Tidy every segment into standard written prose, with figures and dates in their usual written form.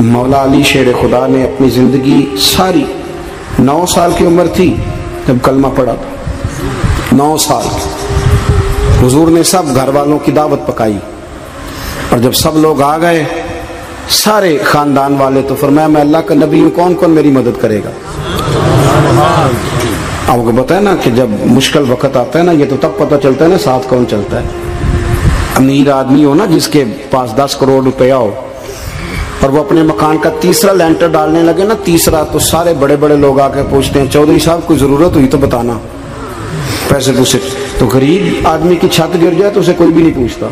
مولا علی شیر خدا نے اپنی زندگی ساری 9 سال کی عمر تھی جب کلمہ پڑھا تھا، 9 سال حضور نے سب گھر والوں کی دعوت پکائی، اور جب سب لوگ آ گئے سارے خاندان والے، تو فرمایا میں اللہ کا نبی ہوں، کون کون میری مدد کرے گا؟ آپ کو بتائیں نا کہ جب مشکل وقت آتا ہے نا، یہ تو تب پتہ چلتا ہے نا ساتھ کون چلتا ہے۔ امیر آدمی ہو نا جس کے پاس 10 کروڑ روپیہ ہو اور وہ اپنے مکان کا تیسرا لینٹر ڈالنے لگے نا، تیسرا، تو سارے بڑے بڑے لوگ آ کے پوچھتے ہیں چودھری صاحب کوئی ضرورت ہوئی تو بتانا، پیسے پوچھے۔ تو غریب آدمی کی چھت گر جائے تو اسے کوئی بھی نہیں پوچھتا،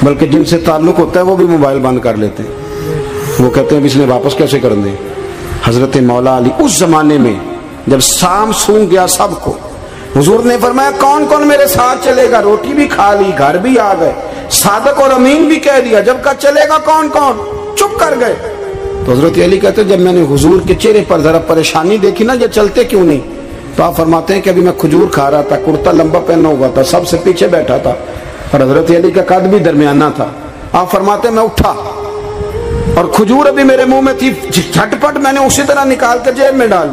بلکہ جن سے تعلق ہوتا ہے وہ بھی موبائل بند کر لیتے ہیں، وہ کہتے ہیں اس نے واپس کیسے کر دیں۔ حضرت مولا علی اس زمانے میں جب سام سونگ گیا سب کو، حضور نے فرمایا کون کون میرے ساتھ چلے گا؟ روٹی بھی کھا لی، گھر بھی آ گئے، صادق اور امین بھی کہہ دیا، جب کہا چلے گا کون کون؟ چپ کر گئے۔ تو حضرت علی کہتے ہیں جب میں نے حضور کے چہرے پر ذرا پریشانی دیکھی نا، یہ چلتے کیوں نہیں، تو آپ فرماتے ہیں کہ ابھی میں کھجور کھا رہا تھا، کرتا لمبا پہنا ہوا تھا، سب سے پیچھے بیٹھا تھا، اور حضرت علی کا قد بھی درمیانہ تھا۔ آپ فرماتے ہیں میں اٹھا اور کھجور ابھی میرے منہ میں تھی، جھٹ پٹ میں نے اسی طرح نکال کر جیب میں ڈال،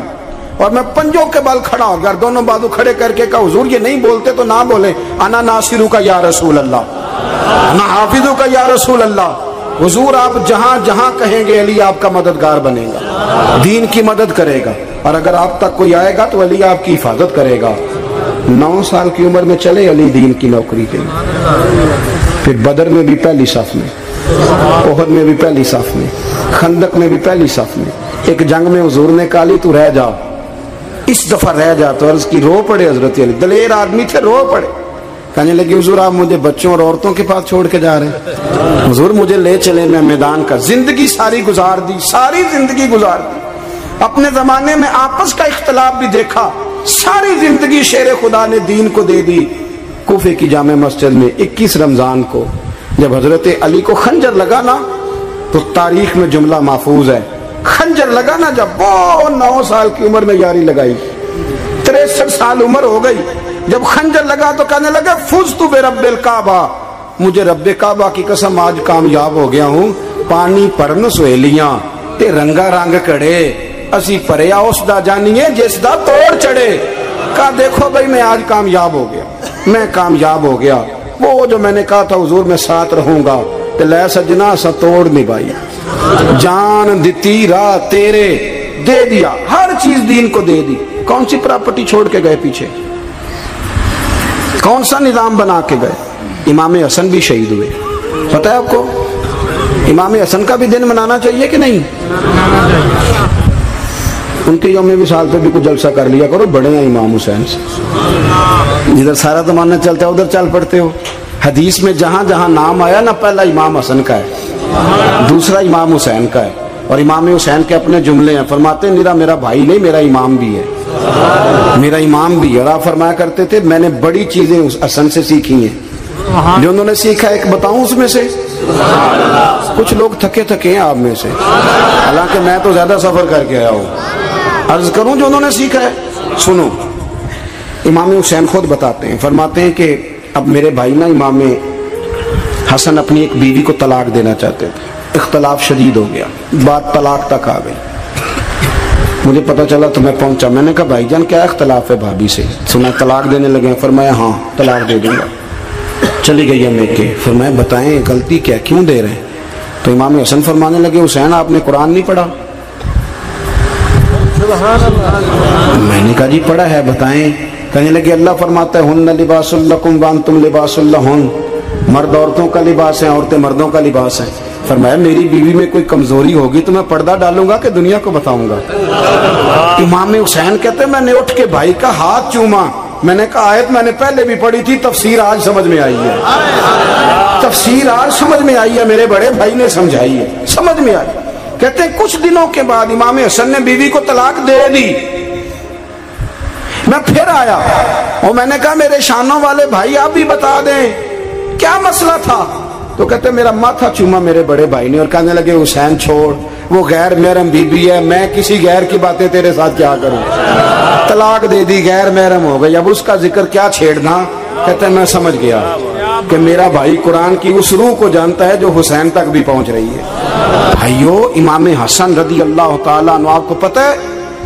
اور میں پنجوں کے بل کھڑا ہو گیا، دونوں بازو کھڑے کر کے کہا حضور یہ نہیں بولتے تو نہ بولیں، انا ناصرو کا یا رسول اللہ، انا حافظو کا یا رسول اللہ، حضور آپ جہاں جہاں کہیں گے علی آپ کا مددگار بنے گا، دین کی مدد کرے گا، اور اگر آپ تک کوئی آئے گا تو علی آپ کی حفاظت کرے گا۔ 9 سال کی عمر میں چلے علی دین کی نوکری کے لیے، پھر بدر میں بھی پہلی صف میں، احد میں بھی پہلی صف میں، خندق میں بھی پہلی صف میں۔ ایک جنگ میں حضور نے کہا علی تو رہ جا، اس دفعہ رہ جا، تو عرض کی رو پڑے حضرت علی، دلیر آدمی تھے، رو پڑے، کہنے لگے حضور آپ مجھے بچوں اور عورتوں کے پاس چھوڑ کے جا رہے ہیں، حضور مجھے لے چلے، میں میدان کا زندگی ساری گزار دی، ساری زندگی گزار دی، اپنے زمانے میں آپس کا اختلاف بھی دیکھا، ساری زندگی شیر خدا نے دین کو دے دی۔ کوفے کی جامع مسجد میں 21 رمضان کو جب حضرت علی کو خنجر لگا نا، تو تاریخ میں جملہ محفوظ ہے، خنجر لگا نا جب وہ 9 سال کی عمر میں یاری لگائی، 63 سال عمر ہو گئی، جب خنجر لگا تو کہنے لگا فزت برب الکعبہ، مجھے رب کعبہ کی قسم آج کامیاب ہو گیا ہوں، پانی پرن سہیلیاں تے رنگا رنگ کڑے، اسی پریا اس دا جانیے جس دا توڑ چڑھے۔ کہا دیکھو بھائی میں آج کامیاب ہو گیا، میں کامیاب ہو گیا، وہ جو میں نے کہا تھا حضور میں ساتھ رہوں گا، تے لے سجنا سا توڑ نبھائی، جان دیتی راہ تیرے، دے دیا ہر چیز دین کو دے دی۔ کون سی پراپرٹی چھوڑ کے گئے پیچھے، کون سا نظام بنا کے گئے؟ امام حسن بھی شہید ہوئے، پتہ ہے آپ کو؟ امام حسن کا بھی دن منانا چاہیے کہ نہیں؟ ان کے یوم وصال پہ بھی کچھ جلسہ کر لیا کرو، بڑے ہیں امام حسین سے، جدھر سارا زمانہ چلتا ہے ادھر چل پڑتے ہو۔ حدیث میں جہاں جہاں نام آیا نا، پہلا امام حسن کا ہے، دوسرا امام حسین کا ہے، اور امام حسین کے اپنے جملے ہیں، فرماتے ہیں میرا بھائی نہیں، میرا امام بھی ہے، میرا امام بھی ہے۔ اور آپ فرمایا کرتے تھے میں نے بڑی چیزیں اس حسن سے سیکھی ہیں، جو انہوں نے سیکھا ایک بتاؤں اس میں سے؟ کچھ لوگ تھکے تھکے ہیں آپ میں سے، حالانکہ میں تو زیادہ سفر کر کے آیا ہوں، عرض کروں جو انہوں نے سیکھا ہے؟ سنو، امام حسین خود بتاتے ہیں، فرماتے ہیں کہ اب میرے بھائی نا امام حسن اپنی ایک بیوی کو طلاق دینا چاہتے تھے، اختلاف شدید ہو گیا، بات طلاق تک آ گئی، مجھے پتا چلا تو میں پہنچا، میں نے کہا بھائی جان کیا اختلاف ہے بھابھی سے، سنا طلاق دینے لگے؟ فرمایا ہاں طلاق دے دوں گا۔ چلی گئی ہے میکے، فرمایا بتائیں غلطی کیا، کیوں دے رہے ہیں؟ تو امام حسن فرمانے لگے حسین آپ نے قرآن نہیں پڑھا؟ میں نے کہا جی پڑھا ہے، بتائیں۔ کہنے لگے اللہ فرماتا ہے ہن لباس لکم وانتم لباس لہن، مرد عورتوں کا لباس ہے، عورتیں مردوں کا لباس ہے۔ فرمایا میری بیوی میں کوئی کمزوری ہوگی تو میں پردہ ڈالوں گا کہ دنیا کو بتاؤں گا؟ امام حسین کہتے ہیں میں نے اٹھ کے بھائی کا ہاتھ چوما، میں نے کہا آیت میں نے پہلے بھی پڑھی تھی، تفسیر آج سمجھ میں آئی ہے، تفسیر آج سمجھ میں آئی ہے، میرے بڑے بھائی نے سمجھائی ہے، سمجھ میں آئی۔ کہتے ہیں کچھ دنوں کے بعد امام حسن نے بیوی کو طلاق دے دی، میں پھر آیا اور میں نے کہا میرے شانوں والے بھائی آپ بھی بتا دیں کیا مسئلہ تھا؟ تو کہتے ہیں میرا ماتھا چوما میرے بڑے بھائی نے اور کہنے لگے حسین چھوڑ، وہ غیر محرم بی بی ہے، میں کسی غیر کی باتیں تیرے ساتھ کیا کروں، طلاق دے دی، غیر محرم ہو گئی، اب اس کا ذکر کیا چھیڑنا؟ کہتے ہیں میں سمجھ گیا، کہ میرا بھائی قرآن کی اس روح کو جانتا ہے جو حسین تک بھی پہنچ رہی ہے۔ بھائیو، امام حسن رضی اللہ تعالیٰ عنہ، آپ کو پتہ ہے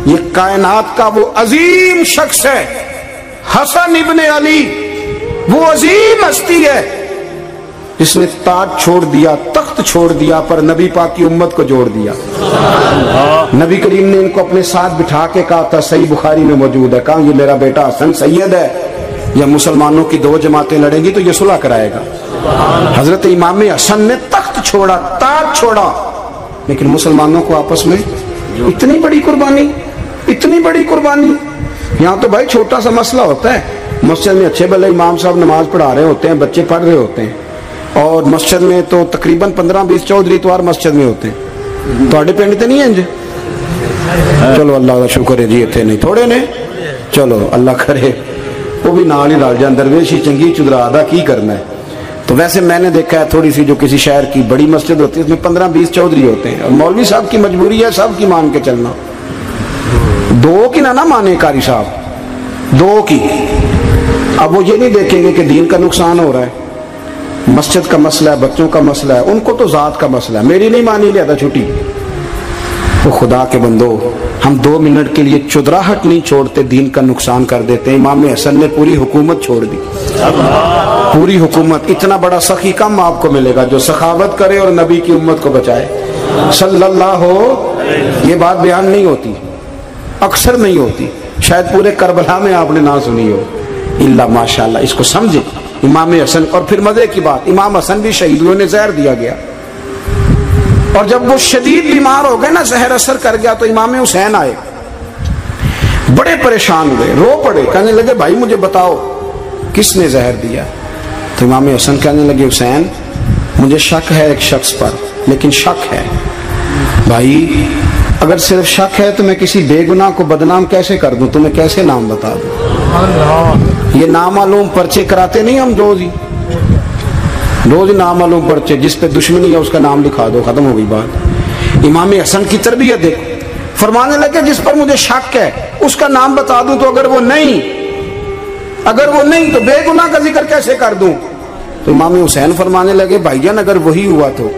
یہ کائنات کا وہ عظیم شخص ہے، حسن ابن علی، وہ عظیم ہستی ہے جس نے تاج چھوڑ دیا، تخت چھوڑ دیا، پر نبی پاک کی امت کو جوڑ دیا۔ نبی کریم نے ان کو اپنے ساتھ بٹھا کے کہا تھا، صحیح بخاری میں موجود ہے، کہا یہ میرا بیٹا حسن سید ہے، یا مسلمانوں کی دو جماعتیں لڑیں گی تو یہ صلح کرائے گا۔ حضرت امام حسن نے تخت چھوڑا، تاج چھوڑا، لیکن مسلمانوں کو آپس میں اتنی بڑی قربانی، اتنی بڑی قربانی۔ یہاں تو بھائی چھوٹا سا مسئلہ ہوتا ہے، مسجد میں اچھے بھلے امام صاحب نماز پڑھا رہے ہوتے ہیں، بچے پڑھ رہے ہوتے ہیں، اور مسجد میں تو تقریباً 15-20 چودھری اتوار مسجد میں ہوتے ہیں۔ تو پنڈ تے نہیں ہیں جی؟ چلو اللہ کا شکر ہے جی، اتنے نہیں تھوڑے نے، چلو اللہ کرے وہ بھی نال ہی ڈال جان، درویشی چنگی چدرا دا کی کرنا ہے۔ تو ویسے میں نے دیکھا ہے تھوڑی سی جو کسی شہر کی بڑی مسجد ہوتی ہے اس میں 15-20 چودھری ہوتے ہیں، اور مولوی صاحب کی مجبوری ہے سب کی مان کے چلنا، دو کی نہ مانے قاری صاحب، دو کی۔ اب وہ یہ نہیں دیکھیں گے کہ دین کا نقصان ہو رہا ہے، مسجد کا مسئلہ ہے، بچوں کا مسئلہ ہے، ان کو تو ذات کا مسئلہ ہے، میری نہیں مانی لیا تھا چھٹی۔ تو خدا کے بندو، ہم 2 منٹ کے لیے چدراہٹ نہیں چھوڑتے، دین کا نقصان کر دیتے ہیں۔ امام حسن نے پوری حکومت چھوڑ دی، پوری حکومت۔ اتنا بڑا سخی کم آپ کو ملے گا جو سخاوت کرے اور نبی کی امت کو بچائے صلی اللہ ہو۔ یہ بات بیان نہیں ہوتی، اکثر نہیں ہوتی، شاید پورے کربلا میں آپ نے نہ سنی ہو، اللہ ماشاءاللہ۔ اس کو سمجھے امام حسن۔ اور پھر مزے کی بات، امام حسن بھی شہید ہوئے، انہیں زہر دیا گیا، اور جب وہ شدید بیمار ہو گئے نا، زہر اثر کر گیا، تو امام حسین آئے، بڑے پریشان ہوئے، رو پڑے، کہنے لگے بھائی مجھے بتاؤ کس نے زہر دیا؟ تو امام حسن کہنے لگے حسین مجھے شک ہے ایک شخص پر، لیکن شک ہے بھائی، اگر صرف شک ہے تو میں کسی بے گناہ کو بدنام کیسے کر دوں، تمہیں کیسے نام بتا دوں؟ یہ نامعلوم پرچے کراتے نہیں ہم روز نامعلوم پرچے، جس پہ دشمنی ہے اس کا نام لکھا دو، ختم ہو گئی بات۔ امام حسن کی تربیت دیکھو، فرمانے لگے جس پر مجھے شک ہے اس کا نام بتا دوں، تو اگر وہ نہیں تو بے گناہ کا ذکر کیسے کر دوں؟ تو امام حسین فرمانے لگے بھائی جان اگر وہی ہوا تو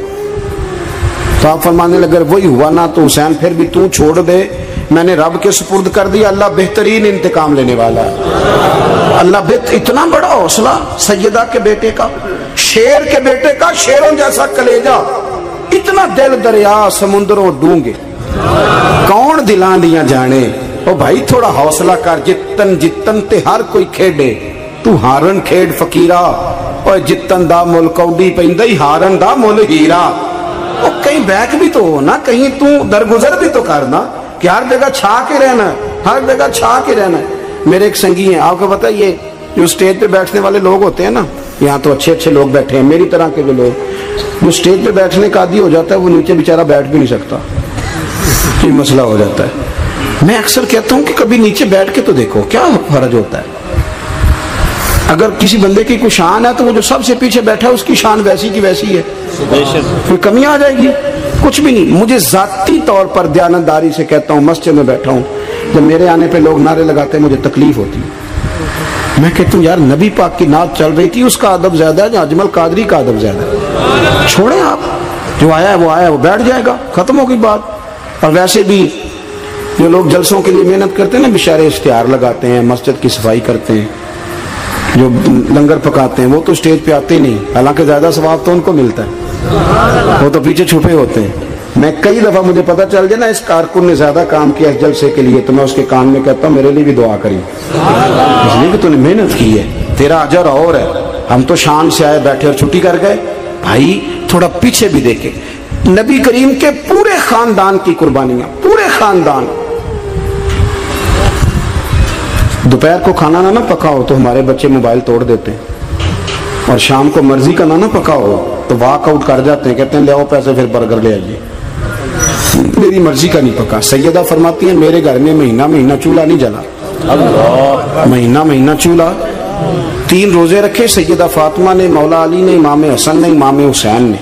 آپ فرمانے لگے اگر وہی ہوا نا تو حسین پھر بھی تو چھوڑ دے، میں نے رب کے سپرد کر دیا، اللہ بہترین انتقام لینے والا ہے۔ اللہ اتنا بڑا حوصلہ سیدہ کے بیٹے کا، شیر کے بیٹے کا، شیروں جیسا کلیجہ، اتنا دل دریا سمندروں ڈونگے، کون دلان دیا جانے۔ او بھائی تھوڑا حوصلہ کر، جتن تے ہر کوئی کھیڈے، تو ہارن کھیڈ فقیرہ، اور جتن دا مل کوڈی پیندی ہارن دا مل ہیرا۔ او کہیں بیک بھی تو ہو نا، کہیں تو درگزر بھی تو کرنا، کہ ہر جگہ چھا کے رہنا ہے، ہر جگہ چھا کے رہنا ہے۔ میرے ایک سنگی ہیں، آپ کو پتہ یہ جو اسٹیج پہ بیٹھنے والے لوگ ہوتے ہیں نا، یہاں تو اچھے لوگ بیٹھے ہیں، میری طرح کے جو لوگ، جو اسٹیج پہ بیٹھنے کا عادی ہو جاتا ہے وہ نیچے بیچارہ بیٹھ بھی نہیں سکتا، یہ مسئلہ ہو جاتا ہے۔ میں اکثر کہتا ہوں کہ کبھی نیچے بیٹھ کے تو دیکھو کیا فرض ہوتا ہے۔ اگر کسی بندے کی کوئی شان ہے تو وہ جو سب سے پیچھے بیٹھا ہے اس کی شان ویسی کی ویسی ہے، کوئی کمی آ جائے گی؟ کچھ بھی نہیں۔ مجھے ذاتی طور پر دیانتداری سے کہتا ہوں، مسجد میں بیٹھا ہوں، جب میرے آنے پہ لوگ نعرے لگاتے ہیں مجھے تکلیف ہوتی ہے۔ میں کہتا ہوں یار نبی پاک کی نعت چل رہی تھی، اس کا ادب زیادہ ہے یا اجمل قادری کا ادب زیادہ ہے؟ چھوڑیں آپ، جو آیا ہے وہ بیٹھ جائے گا، ختم ہو گئی بات۔ اور ویسے بھی جو لوگ جلسوں کے لیے محنت کرتے ہیں نا، بیچارے اشتہار لگاتے ہیں، مسجد کی صفائی کرتے ہیں، جو لنگر پکاتے ہیں، وہ تو اسٹیج پہ آتے ہی نہیں، حالانکہ زیادہ ثواب تو ان کو ملتا ہے، وہ تو پیچھے چھپے ہوتے ہیں۔ میں کئی دفعہ مجھے پتہ چل جائے نا اس کارکن نے زیادہ کام کیا اس جلسے کے لیے، تو میں اس کے کان میں کہتا ہوں میرے لیے بھی دعا کری، اس لیے کہ تو نے محنت کی ہے، تیرا اجر اور ہے۔ ہم تو شان سے آئے بیٹھے اور چھٹی کر گئے۔ بھائی تھوڑا پیچھے بھی دیکھیں، نبی کریم کے پورے خاندان کی قربانیاں، پورے خاندان۔ دوپہر کو کھانا نہ پکا ہو تو ہمارے بچے موبائل توڑ دیتے ہیں، اور شام کو مرضی کا نہ پکا ہو تو واک آؤٹ کر جاتے ہیں، کہتے ہیں لے آؤ پیسے پھر برگر لے آئیے، میری مرضی کا نہیں پکا۔ سیدہ فرماتی ہیں میرے گھر میں مہینہ چولہا نہیں جلا، مہینہ چولہا۔ 3 روزے رکھے سیدہ فاطمہ نے، مولا علی نے، امام حسن نے، امام حسین نے،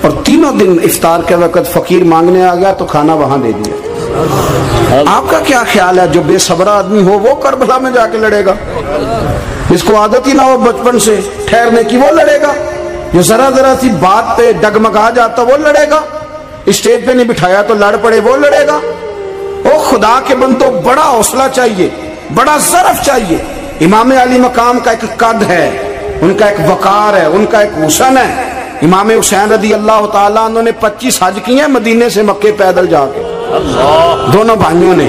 اور تینوں دن افطار کے وقت فقیر مانگنے آ گیا تو کھانا وہاں دے دیا۔ آپ کا کیا خیال ہے جو بے صبر آدمی ہو وہ کربلا میں جا کے لڑے گا؟ جس کو عادت ہی نہ ہو بچپن سے ٹھہرنے کی وہ لڑے گا؟ جو ذرا ذرا سی بات پہ ڈگمگا جاتا وہ لڑے گا؟ اسٹیج پہ نہیں بٹھایا تو لڑ پڑے وہ لڑے گا؟ او خدا کے بندو، بڑا حوصلہ چاہیے، بڑا ظرف چاہیے۔ امام علی مقام کا ایک قد ہے، ان کا ایک وقار ہے، ان کا ایک حسن ہے۔ امام حسین رضی اللہ تعالیٰ عنہ نے 25 حج کیے ہیں مدینے سے مکے پیدل جا کے، دونوں بھائیوں نے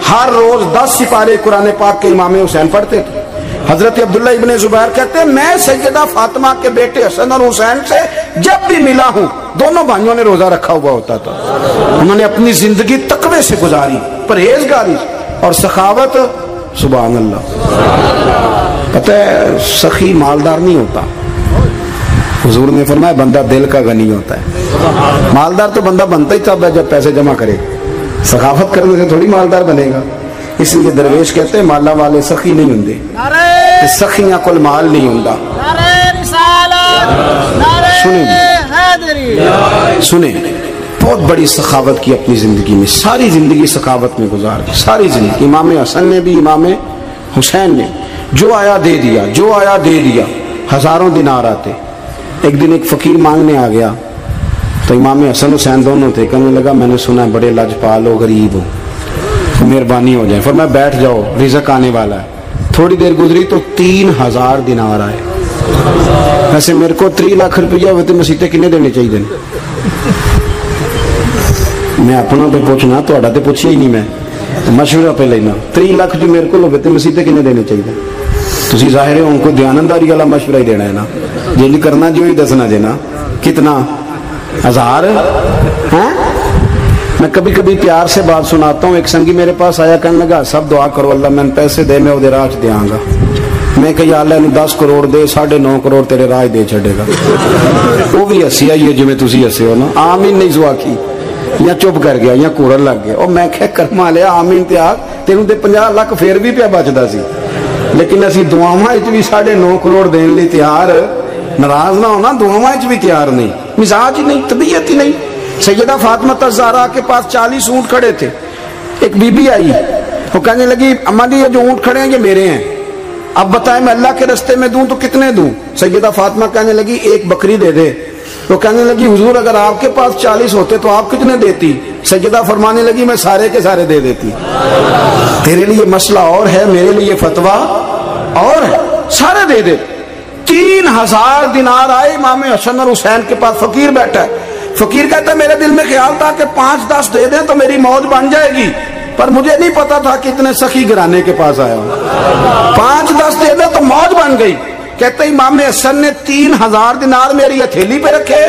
ہر روز 10 سپارے قرآن پاک کے امام حسین پڑھتے تھے۔ حضرت عبداللہ ابن زبیر کہتے ہیں میں سیدہ فاطمہ کے بیٹے حسن اور حسین سے جب بھی ملا ہوں دونوں بھائیوں نے روزہ رکھا ہوا ہوتا تھا۔ انہوں نے اپنی زندگی تقوی سے گزاری، پرہیزگاری اور سخاوت۔ سبحان اللہ۔ پتہ ہے سخی مالدار نہیں ہوتا، حضور نے فرمایا بندہ دل کا غنی ہوتا ہے۔ مالدار تو بندہ بنتا ہی تب ہے جب پیسے جمع کرے، سخاوت کرنے سے تھوڑی مالدار بنے گا۔ اس لیے درویش کہتے ہیں مالا والے سخی نہیں ہوں، سخیاں کل مال نہیں ہوں۔ سنیں بہت بڑی سخاوت کی اپنی زندگی میں، ساری زندگی سخاوت میں گزار دی، ساری زندگی۔ امام حسن نے بھی، امام حسین نے جو آیا دے دیا، جو آیا دے دیا، ہزاروں دینار آتے۔ ایک دن ایک فقیر مانگنے آ گیا تو امام حسن حسین دونوں تھے، کہنے لگا میں نے سنا ہے بڑے لاجپال ہو، غریب ہو، مہربانی ہو جائے۔ فرمایا بیٹھ جاؤ رزق آنے والا ہے۔ تھوڑی دیر گزری تو 3000 دینار آئے۔ ویسے میرے کو 3 لاکھ روپیہ ہوتے مسیطے کنے دینے چاہیے دن؟ میں اپنا پہ پوچھنا تو اڑا تے پوچھیا ہی نہیں، میں مشورہ پہ لینا۔ 3 لاکھ جو میرے کو ہوتے مسیطے کنے دینے چاہیے؟ تسی ظاہر ہے ان کو دیانتداری والا مشورہ ہی دینا ہے نا، جن کرنا جو ہی دسنا دینا۔ کتنا 1000 ہیں؟ میں کبھی کبھی پیار سے بات سناتا ہوں۔ ایک سنگی میرے پاس آیا، کہنے لگا سب دعا کرو اللہ میں پیسے دے میں وہ راج دیاں گا۔ میں کہ یا اللہ 10 کروڑ دے، 9.5 کروڑ تیرے راج دے چھڑے گا۔ وہ بھی ہسی آئی ہے جی میں تسی ہسے ہو نا، آمین نہیں سوا کی، یا چپ کر گیا یا کورن لگ گیا۔ اور میں کہ کرما لیا آمین تے آگ تینوں تے 50 لاکھ پھر بھی پیا بچدا سی، لیکن اسی دعاواں وچ بھی 9.5 کروڑ دین لئی تیار، ناراض نہ ہونا، دعاواں وچ بھی تیار نہیں، مزاج ہی نہیں، طبیعت ہی نہیں۔ سیدہ فاطمہ الزہرا کے پاس 40 اونٹ کھڑے تھے۔ ایک بی بی آئی، وہ کہنے لگی اماں جی یہ جو اونٹ کھڑے ہیں یہ میرے ہیں، اب بتائیں میں اللہ کے رستے میں دوں تو کتنے دوں؟ سیدہ فاطمہ کہنے لگی 1 بکری دے دے۔ وہ کہنے لگی حضور اگر آپ کے پاس 40 ہوتے تو آپ کتنے دیتی؟ سیدہ فرمانے لگی میں سارے کے سارے دے دیتی۔ تیرے لیے مسئلہ اور ہے، میرے لیے فتویٰ اور ہے، سارے دے دے۔ 3000 دینار آئے امام حسن اور حسین کے پاس۔ فقیر بیٹھا ہے، فقیر کہتا ہے میرے دل میں خیال تھا کہ 5-10 دے دیں تو میری موج بن جائے گی، پر مجھے نہیں پتا تھا کہ اتنے سخی گھرانے کے پاس آیا ہوں۔ 5-10 دے دیں تو موج بن گئی۔ کہتے امام حسن نے 3000 دینار میری ہتھیلی پہ رکھے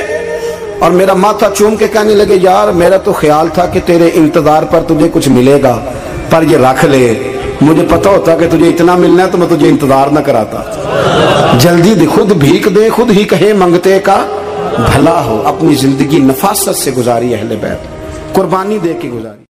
اور میرا ماتھا چوم کے کہنے لگے یار میرا تو خیال تھا کہ تیرے انتظار پر تجھے کچھ ملے گا، پر یہ رکھ لے، مجھے پتا ہوتا کہ تجھے اتنا ملنا ہے تو میں تجھے انتظار نہ کراتا۔ جلدی دے، خود بھیک دے، خود ہی کہے منگتے کا بھلا ہو۔ اپنی زندگی نفاست سے گزاری اہل بیت، قربانی دے کے گزاری۔